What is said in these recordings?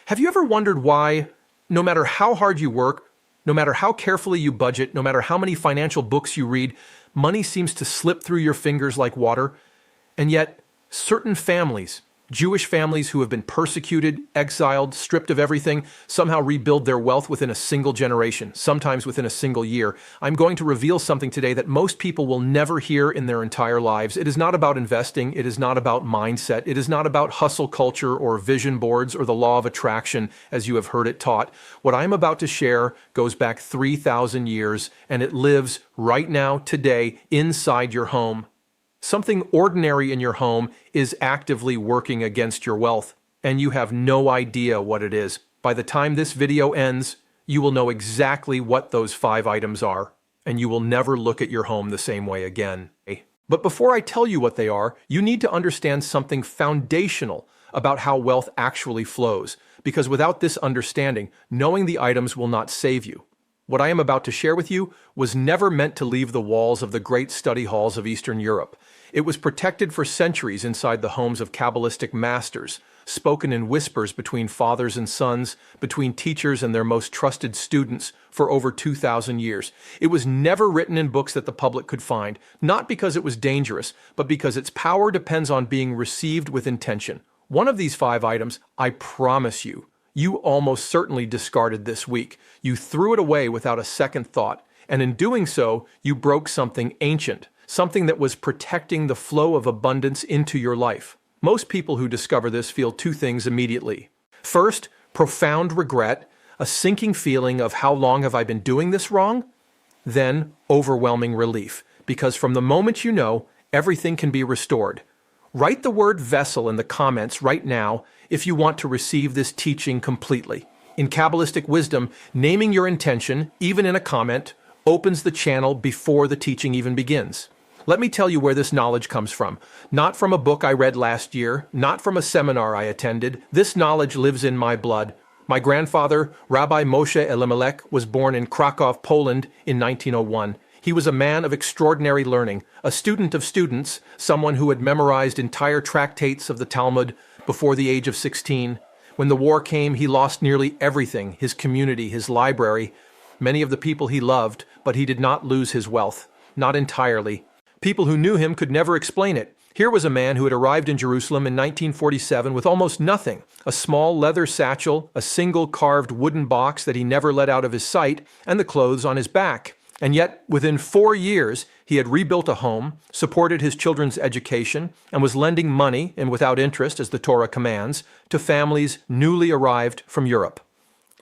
Have you ever wondered why, no matter how hard you work, no matter how carefully you budget, no matter how many financial books you read, money seems to slip through your fingers like water? And yet, certain families, Jewish families who have been persecuted, exiled, stripped of everything, somehow rebuild their wealth within a single generation, sometimes within a single year. I'm going to reveal something today that most people will never hear in their entire lives. It is not about investing. It is not about mindset. It is not about hustle culture or vision boards or the law of attraction, as you have heard it taught. What I'm about to share goes back 3,000 years, and it lives right now, today, inside your home. Something ordinary in your home is actively working against your wealth, and you have no idea what it is. By the time this video ends, you will know exactly what those 5 items are, and you will never look at your home the same way again. But before I tell you what they are, you need to understand something foundational about how wealth actually flows, because without this understanding, knowing the items will not save you. What I am about to share with you was never meant to leave the walls of the great study halls of Eastern Europe. It was protected for centuries inside the homes of Kabbalistic masters, spoken in whispers between fathers and sons, between teachers and their most trusted students for over 2,000 years. It was never written in books that the public could find, not because it was dangerous, but because its power depends on being received with intention. One of these 5 items, I promise you almost certainly discarded this week. You threw it away without a second thought, and in doing so, you broke something ancient, something that was protecting the flow of abundance into your life. Most people who discover this feel 2 things immediately. First, profound regret, a sinking feeling of how long have I been doing this wrong? Then, overwhelming relief, because from the moment you know, everything can be restored. Write the word vessel in the comments right now if you want to receive this teaching completely. In Kabbalistic wisdom, naming your intention, even in a comment, opens the channel before the teaching even begins. Let me tell you where this knowledge comes from. Not from a book I read last year, not from a seminar I attended. This knowledge lives in my blood. My grandfather, Rabbi Moshe Elimelech, was born in Krakow, Poland in 1901. He was a man of extraordinary learning, a student of students, someone who had memorized entire tractates of the Talmud before the age of 16. When the war came, he lost nearly everything, his community, his library, many of the people he loved, but he did not lose his wealth. Not entirely. People who knew him could never explain it. Here was a man who had arrived in Jerusalem in 1947 with almost nothing, a small leather satchel, a single carved wooden box that he never let out of his sight, and the clothes on his back. And yet, within 4 years, he had rebuilt a home, supported his children's education, and was lending money, and without interest, as the Torah commands, to families newly arrived from Europe.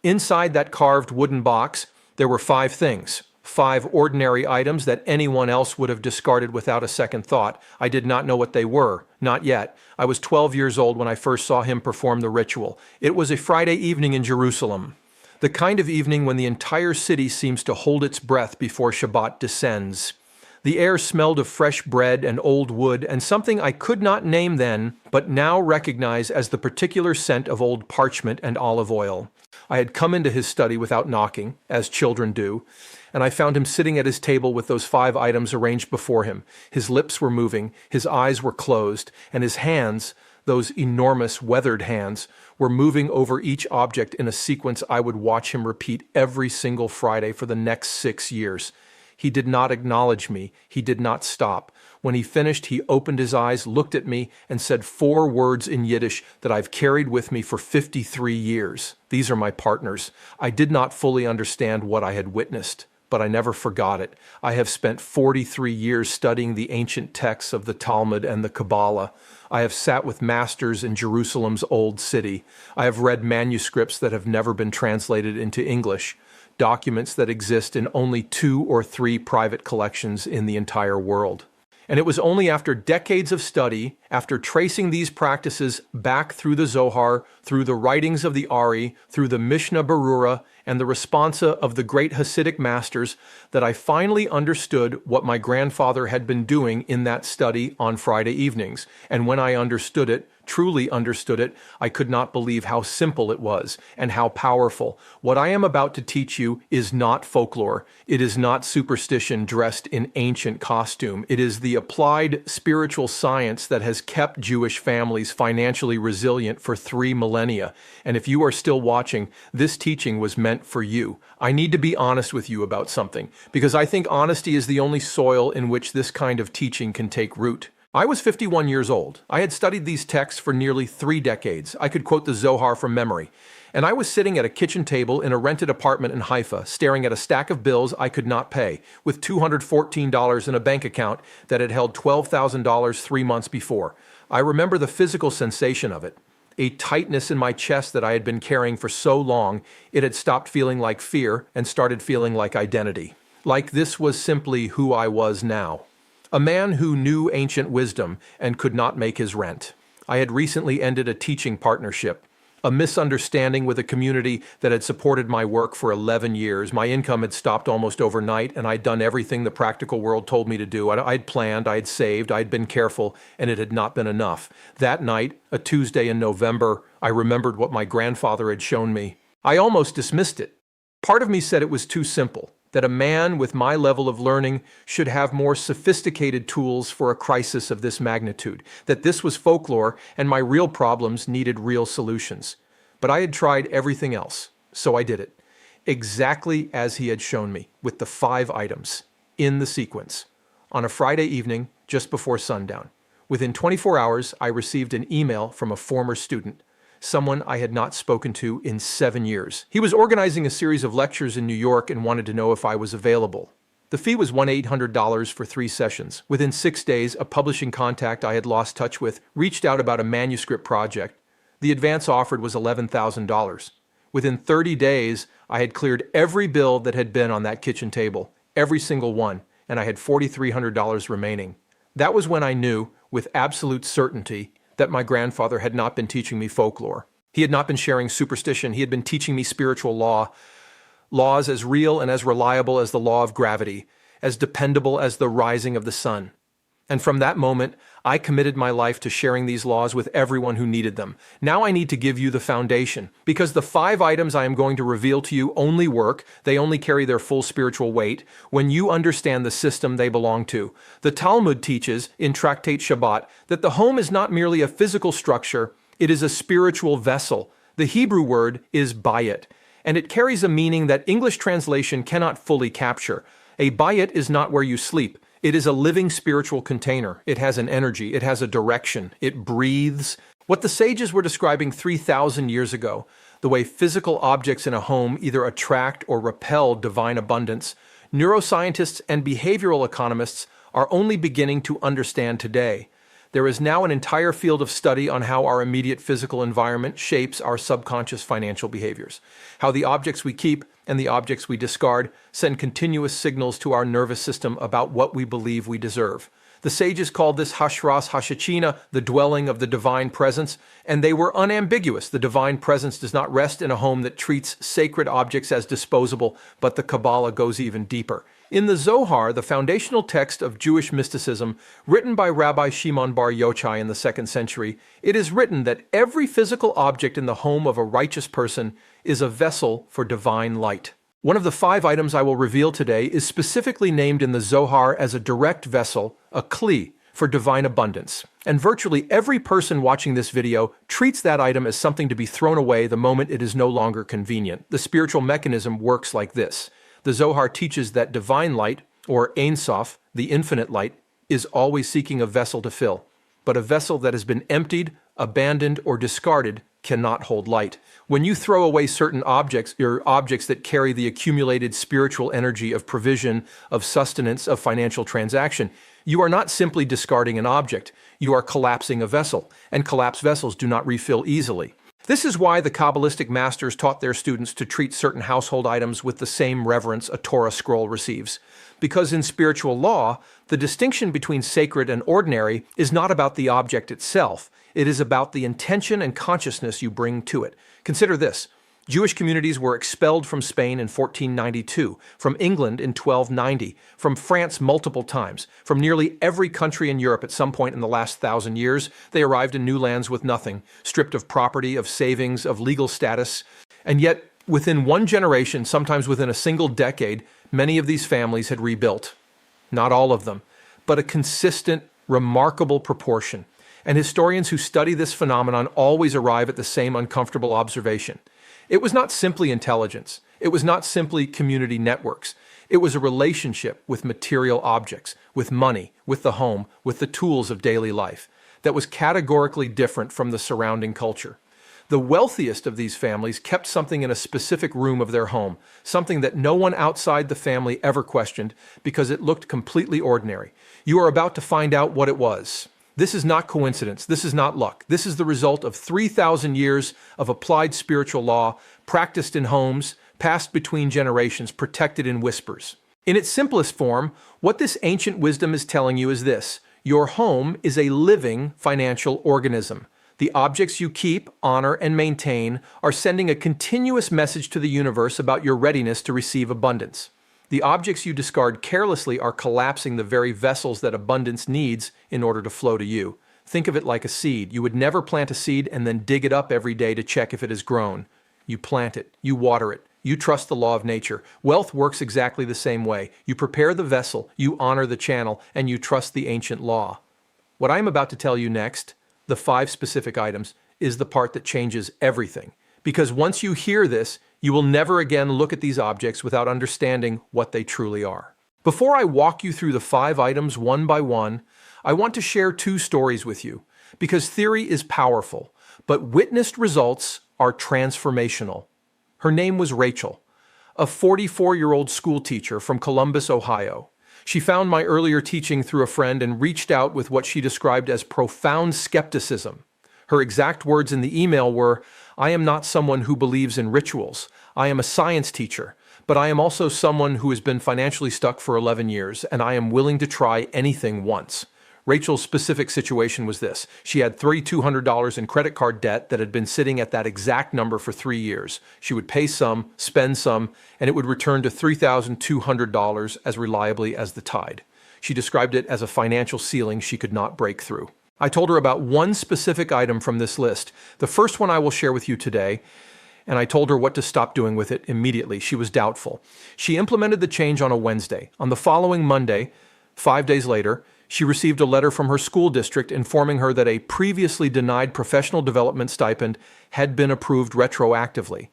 Inside that carved wooden box, there were 5 things, 5 ordinary items that anyone else would have discarded without a second thought. I did not know what they were, not yet. I was 12 years old when I first saw him perform the ritual. It was a Friday evening in Jerusalem. The kind of evening when the entire city seems to hold its breath before Shabbat descends. The air smelled of fresh bread and old wood and something I could not name then, but now recognize as the particular scent of old parchment and olive oil. I had come into his study without knocking, as children do, and I found him sitting at his table with those 5 items arranged before him. His lips were moving, his eyes were closed, and his hands, those enormous weathered hands, were moving over each object in a sequence I would watch him repeat every single Friday for the next 6 years. He did not acknowledge me. He did not stop. When he finished, he opened his eyes, looked at me, and said 4 words in Yiddish that I've carried with me for 53 years. These are my partners. I did not fully understand what I had witnessed, but I never forgot it. I have spent 43 years studying the ancient texts of the Talmud and the Kabbalah. I have sat with masters in Jerusalem's old city. I have read manuscripts that have never been translated into English, documents that exist in only 2 or 3 private collections in the entire world. And it was only after decades of study, after tracing these practices back through the Zohar, through the writings of the Ari, through the Mishnah Berurah, and the responsa of the great Hasidic masters, that I finally understood what my grandfather had been doing in that study on Friday evenings. And when I understood it, truly understood it, I could not believe how simple it was and how powerful. What I am about to teach you is not folklore. It is not superstition dressed in ancient costume. It is the applied spiritual science that has kept Jewish families financially resilient for 3 millennia. And if you are still watching, this teaching was meant for you. I need to be honest with you about something, because I think honesty is the only soil in which this kind of teaching can take root. I was 51 years old. I had studied these texts for nearly 3 decades. I could quote the Zohar from memory. And I was sitting at a kitchen table in a rented apartment in Haifa, staring at a stack of bills I could not pay, with $214 in a bank account that had held $12,000 3 months before. I remember the physical sensation of it, a tightness in my chest that I had been carrying for so long, it had stopped feeling like fear and started feeling like identity. Like this was simply who I was now. A man who knew ancient wisdom and could not make his rent. I had recently ended a teaching partnership. A misunderstanding with a community that had supported my work for 11 years. My income had stopped almost overnight, and I'd done everything the practical world told me to do. I'd planned, I'd saved, I'd been careful, and it had not been enough. That night, a Tuesday in November, I remembered what my grandfather had shown me. I almost dismissed it. Part of me said it was too simple, that a man with my level of learning should have more sophisticated tools for a crisis of this magnitude, that this was folklore and my real problems needed real solutions. But I had tried everything else, so I did it, exactly as he had shown me, with the 5 items, in the sequence, on a Friday evening just before sundown. Within 24 hours, I received an email from a former student, someone I had not spoken to in 7 years. He was organizing a series of lectures in New York and wanted to know if I was available. The fee was $1,800 for 3 sessions. Within 6 days, a publishing contact I had lost touch with reached out about a manuscript project. The advance offered was $11,000. Within 30 days, I had cleared every bill that had been on that kitchen table, every single one, and I had $4,300 remaining. That was when I knew, with absolute certainty, that my grandfather had not been teaching me folklore. He had not been sharing superstition. He had been teaching me spiritual law, laws as real and as reliable as the law of gravity, as dependable as the rising of the sun. And from that moment, I committed my life to sharing these laws with everyone who needed them. Now I need to give you the foundation, because the 5 items I am going to reveal to you only work, they only carry their full spiritual weight, when you understand the system they belong to. The Talmud teaches, in Tractate Shabbat, that the home is not merely a physical structure, it is a spiritual vessel. The Hebrew word is bayit, and it carries a meaning that English translation cannot fully capture. A bayit is not where you sleep. It is a living spiritual container. It has an energy. It has a direction. It breathes. What the sages were describing 3,000 years ago, the way physical objects in a home either attract or repel divine abundance, neuroscientists and behavioral economists are only beginning to understand today. There is now an entire field of study on how our immediate physical environment shapes our subconscious financial behaviors, how the objects we keep and the objects we discard send continuous signals to our nervous system about what we believe we deserve. The sages called this Hashras Hashachina, the dwelling of the divine presence, and they were unambiguous. The divine presence does not rest in a home that treats sacred objects as disposable, but the Kabbalah goes even deeper. In the Zohar, the foundational text of Jewish mysticism, written by Rabbi Shimon Bar Yochai in the 2nd century, it is written that every physical object in the home of a righteous person is a vessel for divine light. One of the 5 items I will reveal today is specifically named in the Zohar as a direct vessel, a kli, for divine abundance. And virtually every person watching this video treats that item as something to be thrown away the moment it is no longer convenient. The spiritual mechanism works like this. The Zohar teaches that divine light, or Ein Sof, the infinite light, is always seeking a vessel to fill. But a vessel that has been emptied, abandoned, or discarded cannot hold light. When you throw away certain objects, or objects that carry the accumulated spiritual energy of provision, of sustenance, of financial transaction, you are not simply discarding an object, you are collapsing a vessel, and collapsed vessels do not refill easily. This is why the Kabbalistic masters taught their students to treat certain household items with the same reverence a Torah scroll receives. Because in spiritual law, the distinction between sacred and ordinary is not about the object itself. It is about the intention and consciousness you bring to it. Consider this. Jewish communities were expelled from Spain in 1492, from England in 1290, from France multiple times, from nearly every country in Europe at some point in the last 1,000 years. They arrived in new lands with nothing, stripped of property, of savings, of legal status. And yet, within one generation, sometimes within a single decade, many of these families had rebuilt. Not all of them, but a consistent, remarkable proportion. And historians who study this phenomenon always arrive at the same uncomfortable observation. It was not simply intelligence. It was not simply community networks. It was a relationship with material objects, with money, with the home, with the tools of daily life, that was categorically different from the surrounding culture. The wealthiest of these families kept something in a specific room of their home, something that no one outside the family ever questioned because it looked completely ordinary. You are about to find out what it was. This is not coincidence. This is not luck. This is the result of 3,000 years of applied spiritual law, practiced in homes, passed between generations, protected in whispers. In its simplest form, what this ancient wisdom is telling you is this: your home is a living financial organism. The objects you keep, honor, and maintain are sending a continuous message to the universe about your readiness to receive abundance. The objects you discard carelessly are collapsing the very vessels that abundance needs in order to flow to you. Think of it like a seed. You would never plant a seed and then dig it up every day to check if it has grown. You plant it, you water it, you trust the law of nature. Wealth works exactly the same way. You prepare the vessel, you honor the channel, and you trust the ancient law. What I am about to tell you next, the 5 specific items, is the part that changes everything. Because once you hear this, you will never again look at these objects without understanding what they truly are. Before I walk you through the 5 items one by one, I want to share 2 stories with you, because theory is powerful, but witnessed results are transformational. Her name was Rachel, a 44-year-old school teacher from Columbus, Ohio. She found my earlier teaching through a friend and reached out with what she described as profound skepticism. Her exact words in the email were, "I am not someone who believes in rituals. I am a science teacher, but I am also someone who has been financially stuck for 11 years, and I am willing to try anything once." Rachel's specific situation was this. She had $3,200 in credit card debt that had been sitting at that exact number for 3 years. She would pay some, spend some, and it would return to $3,200 as reliably as the tide. She described it as a financial ceiling she could not break through. I told her about one specific item from this list, the first one I will share with you today, and I told her what to stop doing with it immediately. She was doubtful. She implemented the change on a Wednesday. On the following Monday, 5 days later, she received a letter from her school district informing her that a previously denied professional development stipend had been approved retroactively.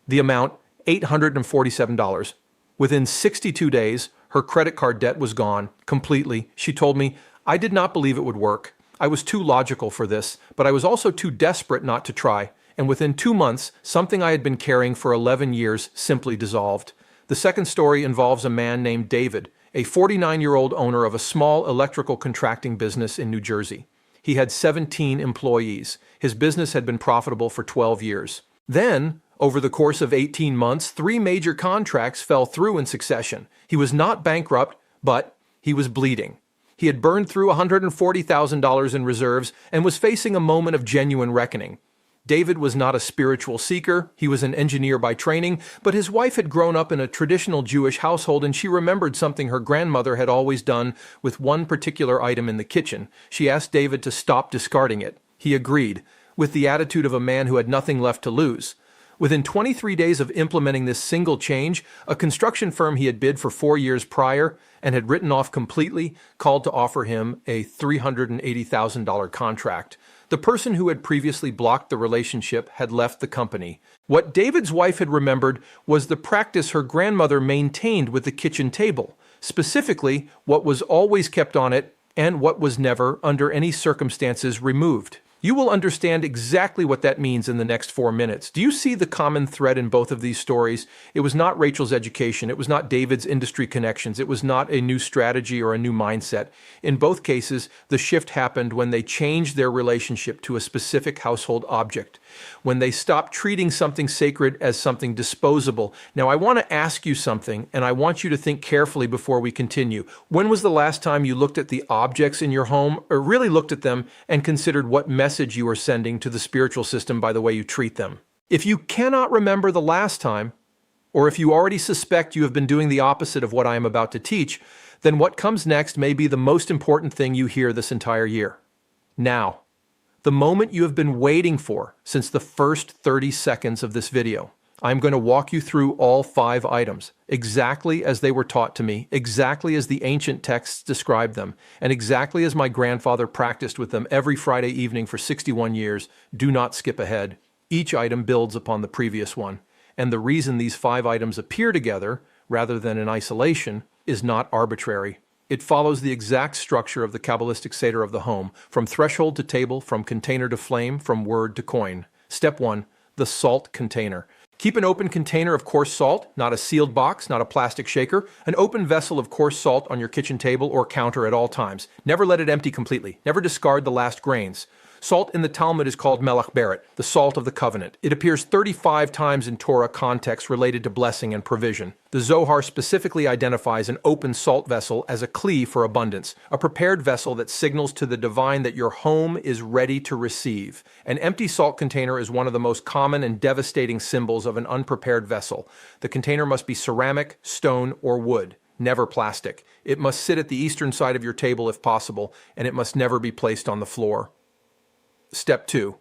The amount, $847. Within 62 days, her credit card debt was gone completely. She told me, "I did not believe it would work. I was too logical for this, but I was also too desperate not to try. And within 2 months, something I had been carrying for 11 years simply dissolved." The second story involves a man named David, a 49-year-old owner of a small electrical contracting business in New Jersey. He had 17 employees. His business had been profitable for 12 years. Then, over the course of 18 months, 3 major contracts fell through in succession. He was not bankrupt, but he was bleeding. He had burned through $140,000 in reserves and was facing a moment of genuine reckoning. David was not a spiritual seeker. He was an engineer by training, but his wife had grown up in a traditional Jewish household, and she remembered something her grandmother had always done with one particular item in the kitchen. She asked David to stop discarding it. He agreed, with the attitude of a man who had nothing left to lose. Within 23 days of implementing this single change, a construction firm he had bid for 4 years prior and had written off completely called to offer him a $380,000 contract. The person who had previously blocked the relationship had left the company. What David's wife had remembered was the practice her grandmother maintained with the kitchen table, specifically what was always kept on it and what was never, under any circumstances, removed. You will understand exactly what that means in the next 4 minutes. Do you see the common thread in both of these stories? It was not Rachel's education. It was not David's industry connections. It was not a new strategy or a new mindset. In both cases, the shift happened when they changed their relationship to a specific household object, when they stopped treating something sacred as something disposable. Now, I want to ask you something, and I want you to think carefully before we continue. When was the last time you looked at the objects in your home, or really looked at them and considered what message you are sending to the spiritual system by the way you treat them? If you cannot remember the last time, or if you already suspect you have been doing the opposite of what I am about to teach, then what comes next may be the most important thing you hear this entire year. Now, the moment you have been waiting for since the first 30 seconds of this video. I'm going to walk you through all 5 items, exactly as they were taught to me, exactly as the ancient texts described them, and exactly as my grandfather practiced with them every Friday evening for 61 years. Do not skip ahead. Each item builds upon the previous one, and the reason these 5 items appear together, rather than in isolation, is not arbitrary. It follows the exact structure of the Kabbalistic Seder of the home, from threshold to table, from container to flame, from word to coin. Step 1. The salt container. Keep an open container of coarse salt, not a sealed box, not a plastic shaker, an open vessel of coarse salt on your kitchen table or counter at all times. Never let it empty completely. Never discard the last grains. Salt in the Talmud is called melach beret, the salt of the covenant. It appears 35 times in Torah contexts related to blessing and provision. The Zohar specifically identifies an open salt vessel as a kli for abundance, a prepared vessel that signals to the divine that your home is ready to receive. An empty salt container is one of the most common and devastating symbols of an unprepared vessel. The container must be ceramic, stone, or wood, never plastic. It must sit at the eastern side of your table if possible, and it must never be placed on the floor. Step 2.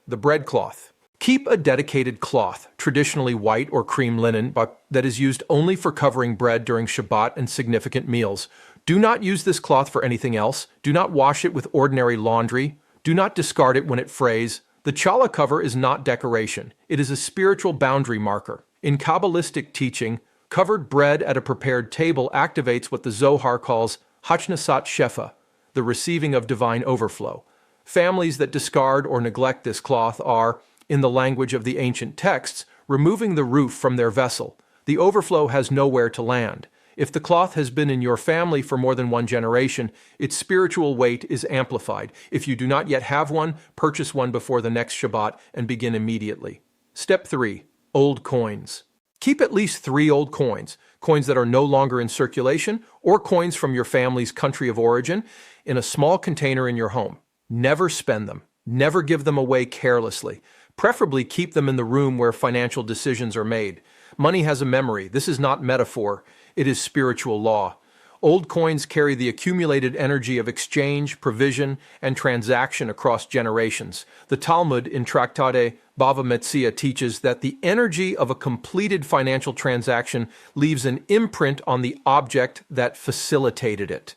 The bread cloth. Keep a dedicated cloth, traditionally white or cream linen, that is used only for covering bread during Shabbat and significant meals. Do not use this cloth for anything else. Do not wash it with ordinary laundry. Do not discard it when it frays. The challah cover is not decoration. It is a spiritual boundary marker. In Kabbalistic teaching, covered bread at a prepared table activates what the Zohar calls hachnasat shefa, the receiving of divine overflow. Families that discard or neglect this cloth are, in the language of the ancient texts, removing the roof from their vessel. The overflow has nowhere to land. If the cloth has been in your family for more than one generation, its spiritual weight is amplified. If you do not yet have one, purchase one before the next Shabbat and begin immediately. Step 3. Old coins. Keep at least 3 old coins, coins that are no longer in circulation, or coins from your family's country of origin, in a small container in your home. Never spend them. Never give them away carelessly. Preferably keep them in the room where financial decisions are made. Money has a memory. This is not metaphor. It is spiritual law. Old coins carry the accumulated energy of exchange, provision, and transaction across generations. The Talmud in Tractate Bava Metzia teaches that the energy of a completed financial transaction leaves an imprint on the object that facilitated it.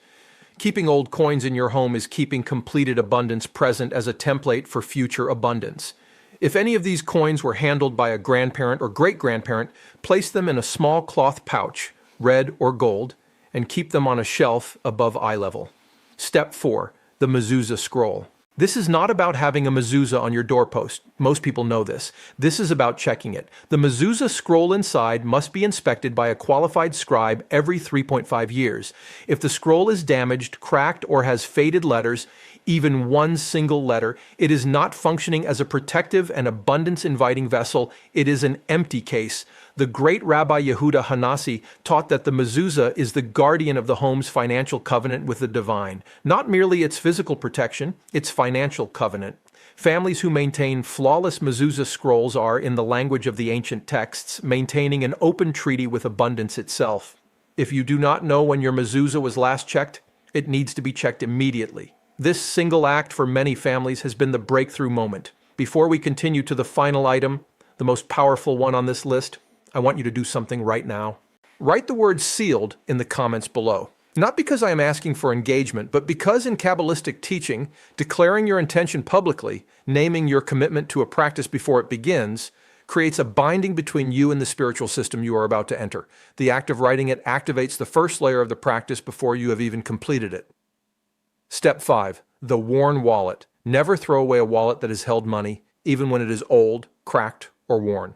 Keeping old coins in your home is keeping completed abundance present as a template for future abundance. If any of these coins were handled by a grandparent or great-grandparent, place them in a small cloth pouch, red or gold, and keep them on a shelf above eye level. Step 4. The mezuzah scroll. This is not about having a mezuzah on your doorpost. Most people know this. This is about checking it. The mezuzah scroll inside must be inspected by a qualified scribe every 3.5 years. If the scroll is damaged, cracked, or has faded letters, even one single letter, it is not functioning as a protective and abundance-inviting vessel. It is an empty case. The great Rabbi Yehuda Hanassi taught that the mezuzah is the guardian of the home's financial covenant with the divine. Not merely its physical protection, its financial covenant. Families who maintain flawless mezuzah scrolls are, in the language of the ancient texts, maintaining an open treaty with abundance itself. If you do not know when your mezuzah was last checked, it needs to be checked immediately. This single act for many families has been the breakthrough moment. Before we continue to the final item, the most powerful one on this list, I want you to do something right now. Write the word sealed in the comments below. Not because I am asking for engagement, but because in Kabbalistic teaching, declaring your intention publicly, naming your commitment to a practice before it begins, creates a binding between you and the spiritual system you are about to enter. The act of writing it activates the first layer of the practice before you have even completed it. Step 5. The worn wallet. Never throw away a wallet that has held money, even when it is old, cracked, or worn.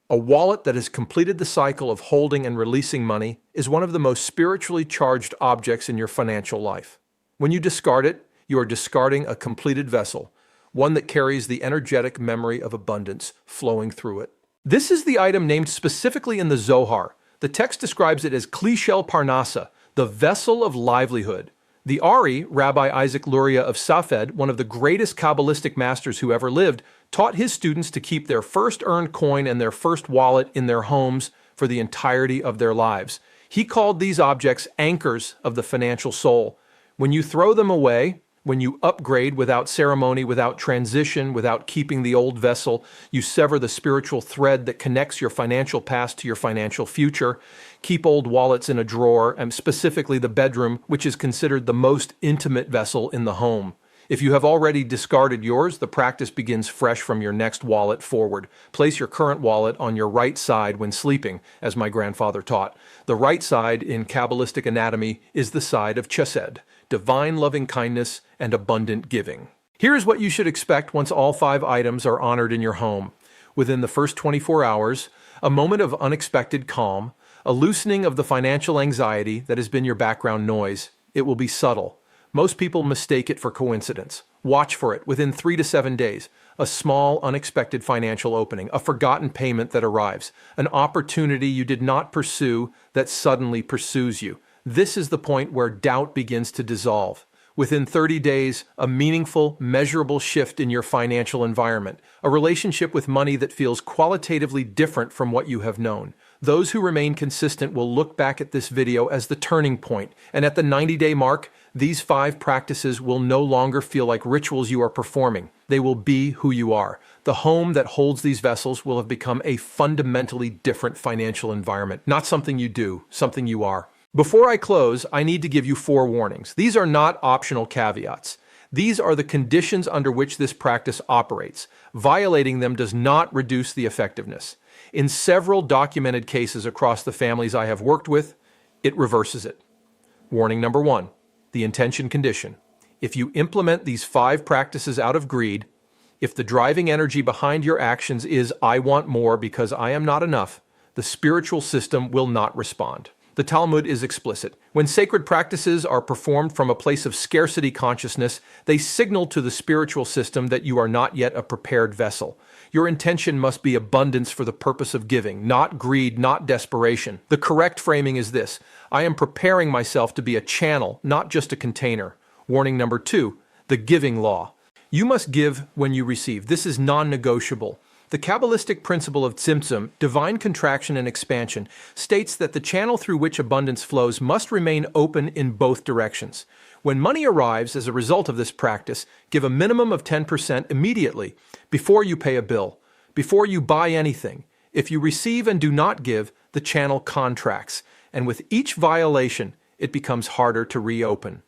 A wallet that has completed the cycle of holding and releasing money is one of the most spiritually charged objects in your financial life. When you discard it, you are discarding a completed vessel, one that carries the energetic memory of abundance flowing through it. This is the item named specifically in the Zohar. The text describes it as Kli Shel Parnasa, the vessel of livelihood. The Ari, Rabbi Isaac Luria of Safed, one of the greatest Kabbalistic masters who ever lived, taught his students to keep their first earned coin and their first wallet in their homes for the entirety of their lives. He called these objects anchors of the financial soul. When you throw them away, When you upgrade without ceremony, without transition, without keeping the old vessel, you sever the spiritual thread that connects your financial past to your financial future. Keep old wallets in a drawer, and specifically the bedroom, which is considered the most intimate vessel in the home. If you have already discarded yours, the practice begins fresh from your next wallet forward. Place your current wallet on your right side when sleeping, as my grandfather taught. The right side in Kabbalistic anatomy is the side of chesed, divine loving kindness and abundant giving. Here's what you should expect once all 5 items are honored in your home. Within the first 24 hours, a moment of unexpected calm, a loosening of the financial anxiety that has been your background noise. It will be subtle. Most people mistake it for coincidence. Watch for it within 3 to 7 days. A small, unexpected financial opening, a forgotten payment that arrives, an opportunity you did not pursue that suddenly pursues you. This is the point where doubt begins to dissolve. Within 30 days, a meaningful, measurable shift in your financial environment, a relationship with money that feels qualitatively different from what you have known. Those who remain consistent will look back at this video as the turning point, and at the 90-day mark, these 5 practices will no longer feel like rituals you are performing. They will be who you are. The home that holds these vessels will have become a fundamentally different financial environment. Not something you do, something you are. Before I close, I need to give you 4 warnings. These are not optional caveats. These are the conditions under which this practice operates. Violating them does not reduce the effectiveness. In several documented cases across the families I have worked with, it reverses it. Warning number 1. The intention condition. If you implement these 5 practices out of greed, if the driving energy behind your actions is, I want more because I am not enough, the spiritual system will not respond. The Talmud is explicit. When sacred practices are performed from a place of scarcity consciousness, they signal to the spiritual system that you are not yet a prepared vessel. Your intention must be abundance for the purpose of giving, not greed, not desperation. The correct framing is this: I am preparing myself to be a channel, not just a container. Warning number 2, the giving law. You must give when you receive. This is non-negotiable. The Kabbalistic principle of tzimtzum, divine contraction and expansion, states that the channel through which abundance flows must remain open in both directions. When money arrives as a result of this practice, give a minimum of 10% immediately, before you pay a bill, before you buy anything. If you receive and do not give, the channel contracts, and with each violation, it becomes harder to reopen.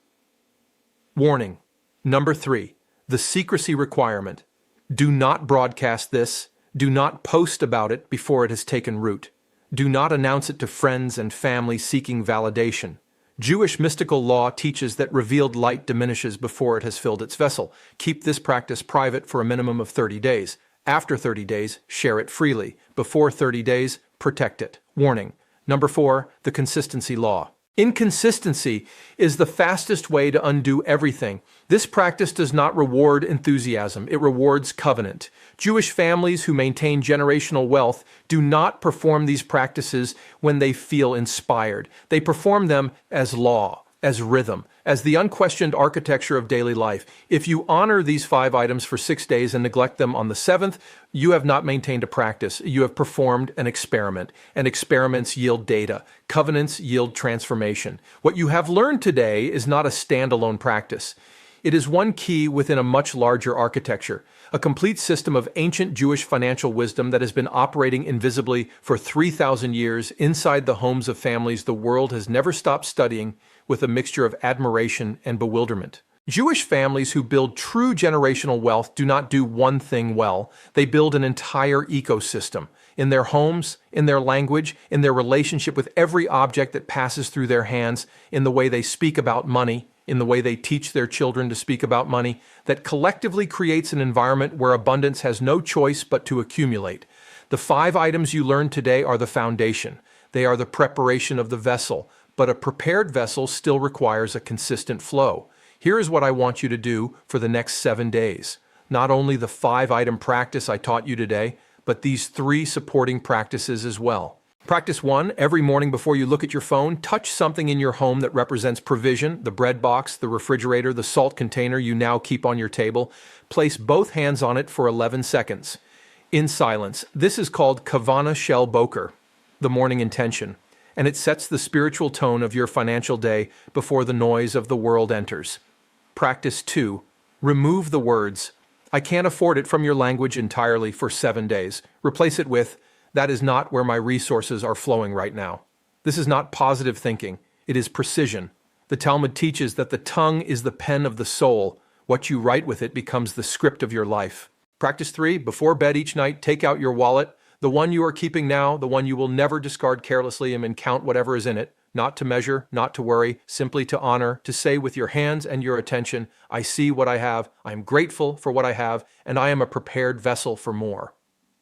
Warning. Number 3, the secrecy requirement. Do not broadcast this. Do not post about it before it has taken root. Do not announce it to friends and family seeking validation. Jewish mystical law teaches that revealed light diminishes before it has filled its vessel. Keep this practice private for a minimum of 30 days. After 30 days, share it freely. Before 30 days, protect it. Warning. Number 4, the consistency law. Inconsistency is the fastest way to undo everything. This practice does not reward enthusiasm, it rewards covenant. Jewish families who maintain generational wealth do not perform these practices when they feel inspired. They perform them as law, as rhythm, as the unquestioned architecture of daily life. If you honor these 5 items for 6 days and neglect them on the 7th, you have not maintained a practice. You have performed an experiment, and experiments yield data. Covenants yield transformation. What you have learned today is not a standalone practice. It is one key within a much larger architecture, a complete system of ancient Jewish financial wisdom that has been operating invisibly for 3,000 years inside the homes of families the world has never stopped studying, with a mixture of admiration and bewilderment. Jewish families who build true generational wealth do not do one thing well. They build an entire ecosystem. In their homes, in their language, in their relationship with every object that passes through their hands, in the way they speak about money, in the way they teach their children to speak about money, that collectively creates an environment where abundance has no choice but to accumulate. The 5 items you learned today are the foundation. They are the preparation of the vessel, but a prepared vessel still requires a consistent flow. Here is what I want you to do for the next 7 days. Not only the 5-item practice I taught you today, but these 3 supporting practices as well. Practice 1, every morning before you look at your phone, touch something in your home that represents provision, the bread box, the refrigerator, the salt container you now keep on your table. Place both hands on it for 11 seconds. In silence. This is called Kavana Shel Boker, the morning intention, and it sets the spiritual tone of your financial day before the noise of the world enters. Practice 2. Remove the words. I can't afford it from your language entirely for 7 days. Replace it with, that is not where my resources are flowing right now. This is not positive thinking. It is precision. The Talmud teaches that the tongue is the pen of the soul. What you write with it becomes the script of your life. Practice 3. Before bed each night, take out your wallet, the one you are keeping now, the one you will never discard carelessly, and count whatever is in it. Not to measure, not to worry, simply to honor, to say with your hands and your attention, I see what I have, I am grateful for what I have, and I am a prepared vessel for more.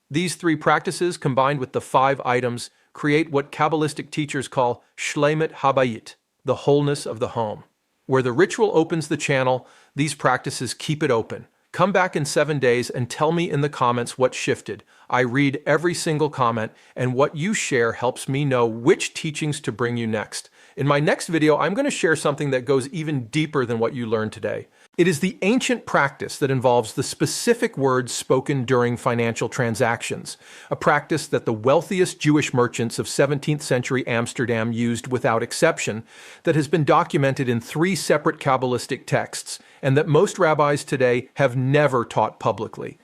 These 3 practices, combined with the 5 items, create what Kabbalistic teachers call shleimet habayit, the wholeness of the home. Where the ritual opens the channel, these practices keep it open. Come back in 7 days and tell me in the comments what shifted. I read every single comment, and what you share helps me know which teachings to bring you next. In my next video, I'm going to share something that goes even deeper than what you learned today. It is the ancient practice that involves the specific words spoken during financial transactions, a practice that the wealthiest Jewish merchants of 17th century Amsterdam used without exception, that has been documented in 3 separate Kabbalistic texts, and that most rabbis today have never taught publicly.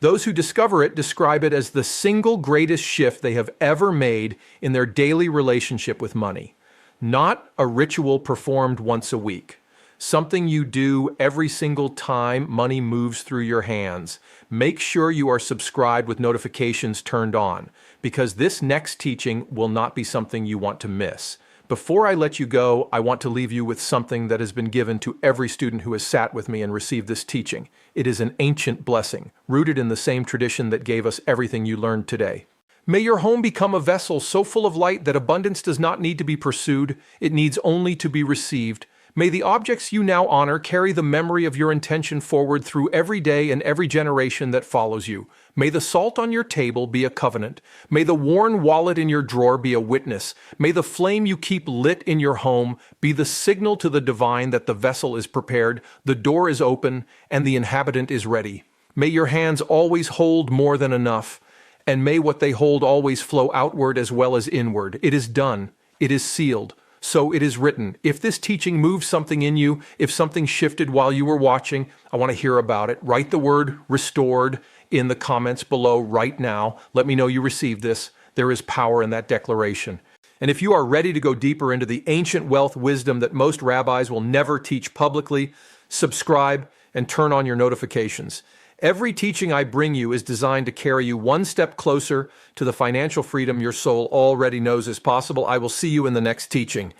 Those who discover it describe it as the single greatest shift they have ever made in their daily relationship with money. Not a ritual performed once a week. Something you do every single time money moves through your hands. Make sure you are subscribed with notifications turned on, because this next teaching will not be something you want to miss. Before I let you go, I want to leave you with something that has been given to every student who has sat with me and received this teaching. It is an ancient blessing, rooted in the same tradition that gave us everything you learned today. May your home become a vessel so full of light that abundance does not need to be pursued, it needs only to be received. May the objects you now honor carry the memory of your intention forward through every day and every generation that follows you. May the salt on your table be a covenant. May the worn wallet in your drawer be a witness. May the flame you keep lit in your home be the signal to the divine that the vessel is prepared, the door is open, and the inhabitant is ready. May your hands always hold more than enough, and may what they hold always flow outward as well as inward. It is done. It is sealed. So it is written. If this teaching moved something in you, if something shifted while you were watching, I want to hear about it. Write the word restored in the comments below right now. Let me know you received this. There is power in that declaration. And if you are ready to go deeper into the ancient wealth wisdom that most rabbis will never teach publicly, subscribe and turn on your notifications. Every teaching I bring you is designed to carry you one step closer to the financial freedom your soul already knows is possible. I will see you in the next teaching.